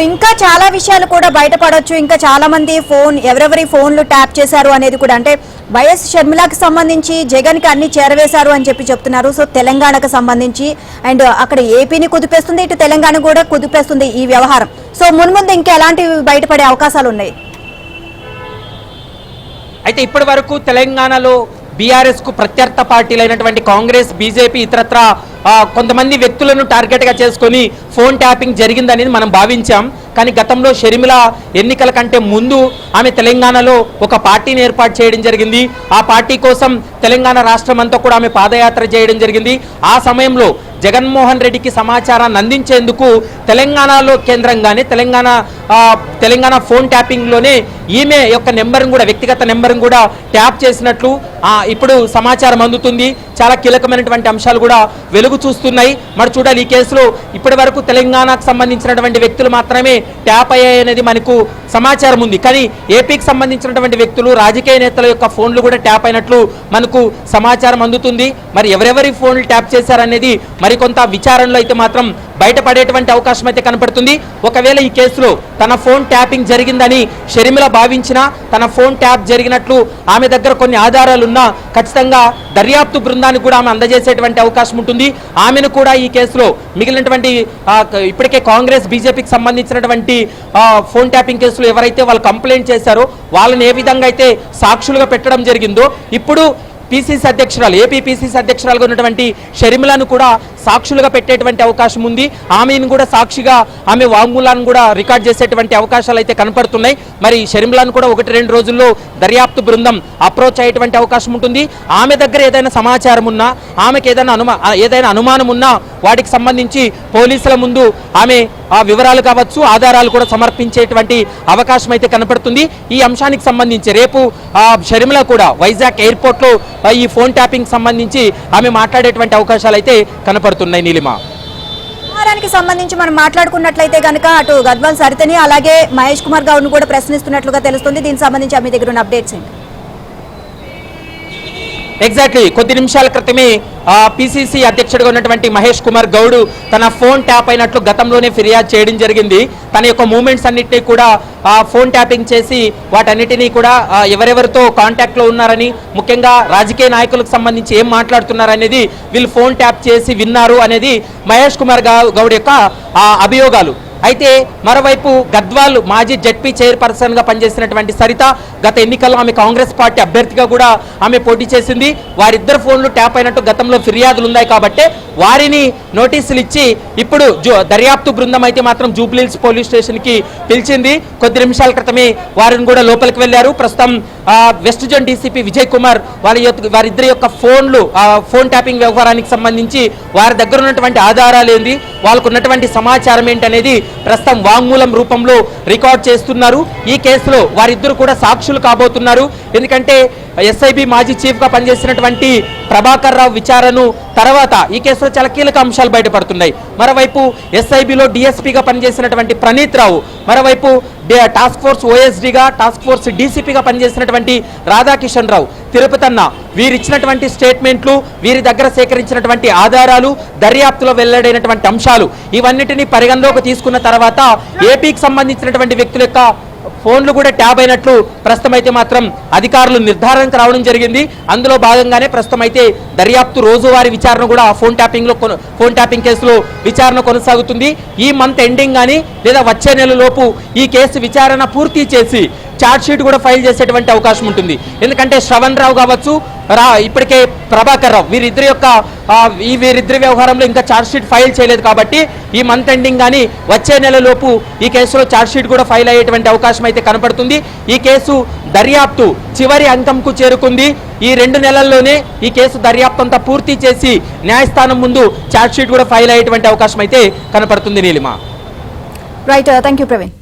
ఇంకా చాలా విషయాలు కూడా బయటపడొచ్చు. ఇంకా చాలా మంది ఎవరెవరి ఫోన్లు ట్యాప్ చేశారు అనేది కూడా, అంటే వైఎస్ షర్మిలాకి సంబంధించి జగన్ కి అన్ని చేరవేశారు అని చెప్తున్నారు. సో తెలంగాణకు సంబంధించి అండ్ అక్కడ ఏపీని కుదిపేస్తుంది, ఇటు తెలంగాణ కూడా కుదిపేస్తుంది ఈ వ్యవహారం. సో మున్ముందు ఇంకా ఎలాంటివి బయటపడే అవకాశాలు ఉన్నాయి? అయితే ఇప్పటి వరకు తెలంగాణలో బీఆర్ఎస్ కు ప్రత్యర్థ పార్టీలైనటువంటి కాంగ్రెస్, బీజేపీ, ఇతరత్ర కొంతమంది వ్యక్తులను టార్గెట్గా చేసుకొని ఫోన్ ట్యాపింగ్ జరిగిందనేది మనం భావించాం. కానీ గతంలో షర్మిల ఎన్నికల కంటే ముందు ఆమె తెలంగాణలో ఒక పార్టీని ఏర్పాటు చేయడం జరిగింది. ఆ పార్టీ కోసం తెలంగాణ రాష్ట్రం అంతా కూడా ఆమె పాదయాత్ర చేయడం జరిగింది. ఆ సమయంలో జగన్మోహన్ రెడ్డికి సమాచారాన్ని అందించేందుకు తెలంగాణలో కేంద్రంగానే తెలంగాణ ఫోన్ ట్యాపింగ్లోనే ఈమె యొక్క నెంబర్ను కూడా, వ్యక్తిగత నెంబర్ను కూడా ట్యాప్ చేసినట్లు ఇప్పుడు సమాచారం అందుతుంది. చాలా కీలకమైనటువంటి అంశాలు కూడా వెలుగు చూస్తున్నాయి. మరి చూడాలి, ఈ కేసులో ఇప్పటి వరకు తెలంగాణకు సంబంధించినటువంటి వ్యక్తులు మాత్రమే ట్యాప్ అయ్యాయనేది మనకు సమాచారం ఉంది. కానీ ఏపీకి సంబంధించినటువంటి వ్యక్తులు, రాజకీయ నేతల యొక్క ఫోన్లు కూడా ట్యాప్ అయినట్లు మనకు సమాచారం అందుతుంది. మరి ఎవరెవరి ఫోన్లు ట్యాప్ చేశారనేది మరికొంత విచారణలో అయితే మాత్రం బయటపడేటువంటి అవకాశం అయితే కనపడుతుంది. ఒకవేళ ఈ కేసులో తన ఫోన్ ట్యాపింగ్ జరిగిందని షర్మిల భావించినా, తన ఫోన్ ట్యాప్ జరిగినట్లు ఆమె దగ్గర కొన్ని ఆధారాలున్నా ఖచ్చితంగా దర్యాప్తు బృందానికి కూడా ఆమె అందజేసేటువంటి అవకాశం ఉంటుంది. ఆమెను కూడా ఈ కేసులో మిగిలినటువంటి ఇప్పటికే కాంగ్రెస్, బీజేపీకి సంబంధించినటువంటి ఫోన్ ట్యాపింగ్ కేసులు ఎవరైతే వాళ్ళు కంప్లైంట్ చేశారో వాళ్ళని ఏ విధంగా అయితే సాక్షులుగా పెట్టడం జరిగిందో, ఇప్పుడు పీసీసీ అధ్యక్షురాలు, ఏపీ పీసీసీ అధ్యక్షురాలుగా ఉన్నటువంటి షర్మిలను కూడా సాక్షులుగా పెట్టేటువంటి అవకాశం ఉంది. ఆమెను కూడా సాక్షిగా ఆమె వాంగ్మూలాన్ని కూడా రికార్డ్ చేసేటువంటి అవకాశాలు అయితే కనపడుతున్నాయి. మరి షర్మిలను కూడా 1-2 రోజుల్లో దర్యాప్తు బృందం అప్రోచ్ అయ్యేటువంటి అవకాశం ఉంటుంది. ఆమె దగ్గర ఏదైనా సమాచారం ఉన్నా, ఆమెకు ఏదైనా అనుమానం ఉన్నా వాటికి సంబంధించి పోలీసుల ముందు ఆమె ఆ వివరాలు కావచ్చు, ఆధారాలు కూడా సమర్పించేటువంటి అవకాశం అయితే కనపడుతుంది. ఈ అంశానికి సంబంధించి రేపు షర్మిల కూడా వైజాగ్ ఎయిర్పోర్ట్లో ఈ ఫోన్ ట్యాపింగ్ సంబంధించి ఆమె మాట్లాడేటువంటి అవకాశాలు అయితే కనపడుతున్నాయి. నీలిమ, వ్యవహారానికి సంబంధించి మనం మాట్లాడుకున్నట్లయితే కనుక అటు గద్వాల్ సరితని అలాగే మహేష్ కుమార్ గౌడ్ను కూడా ప్రశ్నిస్తున్నట్లుగా తెలుస్తుంది. దీనికి సంబంధించి మీ దగ్గర ఉన్న అప్డేట్స్ ఏంటి? ఎగ్జాక్ట్లీ కొద్ది నిమిషాల క్రితమే పీసీసీ అధ్యక్షుడిగా ఉన్నటువంటి మహేష్ కుమార్ గౌడ్ తన ఫోన్ ట్యాప్ అయినట్లు గతంలోనే ఫిర్యాదు చేయడం జరిగింది. తన యొక్క మూమెంట్స్ అన్నింటినీ కూడా ఫోన్ ట్యాపింగ్ చేసి వాటన్నిటినీ కూడా ఎవరెవరితో కాంటాక్ట్లో ఉన్నారని, ముఖ్యంగా రాజకీయ నాయకులకు సంబంధించి ఏం మాట్లాడుతున్నారనేది వీళ్ళు ఫోన్ ట్యాప్ చేసి విన్నారు అనేది మహేష్ కుమార్ గౌడ్ యొక్క అభియోగాలు. అయితే మరోవైపు గద్వాల్ మాజీ జడ్పీ చైర్పర్సన్గా పనిచేసినటువంటి సరిత గత ఎన్నికల్లో ఆమె కాంగ్రెస్ పార్టీ అభ్యర్థిగా కూడా ఆమె పోటీ చేసింది. వారిద్దరు ఫోన్లు ట్యాప్ అయినట్టు గతంలో ఫిర్యాదులు ఉన్నాయి కాబట్టి వారిని నోటీసులు ఇచ్చి ఇప్పుడు దర్యాప్తు బృందం అయితే మాత్రం జూబ్లీహిల్స్ పోలీస్ స్టేషన్కి పిలిచింది. కొద్ది నిమిషాల క్రితమే వారిని కూడా లోపలికి వెళ్ళారు. ప్రస్తుతం west zone DCP Vijay Kumar వారిద్దరి యొక్క ఫోన్ ట్యాపింగ్ వ్యవహారానికి సంబంధించి వారి దగ్గర ఉన్నటువంటి ఆధారాలు ఏంది, వాళ్ళకు ఉన్నటువంటి సమాచారం ఏంటనేది ప్రస్తుతం వాంగ్మూలం రూపంలో రికార్డ్ చేస్తున్నారు. ఈ కేసులో వారిద్దరు కూడా సాక్షులు కాబోతున్నారు. ఎందుకంటే ఎస్ఐబి మాజీ చీఫ్గా పనిచేసినటువంటి ప్రభాకర్ రావు విచారణను తర్వాత ఈ కేసులో చాలా కీలక అంశాలు బయటపడుతున్నాయి. మరోవైపు ఎస్ఐబిలో డిఎస్పీగా పనిచేసినటువంటి ప్రణీత్ రావు, మరోవైపు టాస్క్ ఫోర్స్ ఓఎస్డీగా, టాస్క్ ఫోర్స్ డీసీపీగా పనిచేసినటువంటి రాధాకిషన్ రావు, తిరుపతన్న, వీరిచ్చినటువంటి స్టేట్మెంట్లు, వీరి దగ్గర సేకరించినటువంటి ఆధారాలు, దర్యాప్తులో వెల్లడైనటువంటి అంశాలు ఇవన్నిటినీ పరిగణలోకి తీసుకున్న తర్వాత ఏపీకి సంబంధించినటువంటి వ్యక్తుల యొక్క ఫోన్లు కూడా ట్యాబ్ అయినట్లు ప్రస్తుతం అయితే మాత్రం అధికారులు నిర్ధారణకు రావడం జరిగింది. అందులో భాగంగానే ప్రస్తుతం అయితే దర్యాప్తు రోజువారీ విచారణ కూడా ఫోన్ ట్యాపింగ్ కేసులో విచారణ కొనసాగుతుంది. ఈ మంత్ ఎండింగ్ కానీ లేదా వచ్చే నెలలోపు ఈ కేసు విచారణ పూర్తి చేసి ఛార్జ్ షీట్ కూడా ఫైల్ చేసేటువంటి అవకాశం ఉంటుంది. ఎందుకంటే శ్రవణ్ రావు కావచ్చు, ఇప్పటికే ప్రభాకర్ రావు, వీరిద్దరి వ్యవహారంలో ఇంకా ఛార్జ్ షీట్ ఫైల్ చేయలేదు కాబట్టి ఈ మంత్ ఎండింగ్ కానీ వచ్చే నెలలోపు ఈ కేసులో ఛార్జ్ షీట్ కూడా ఫైల్ అయ్యేటువంటి అవకాశం అయితే కనపడుతుంది. ఈ కేసు దర్యాప్తు చివరి అంకంకు చేరుకుంది. ఈ 2 నెలల్లోనే ఈ కేసు దర్యాప్తు అంతా పూర్తి చేసి న్యాయస్థానం ముందు ఛార్జ్ షీట్ కూడా ఫైల్ అయ్యేటువంటి అవకాశం అయితే కనపడుతుంది. Neelima, right, thank you Praveen.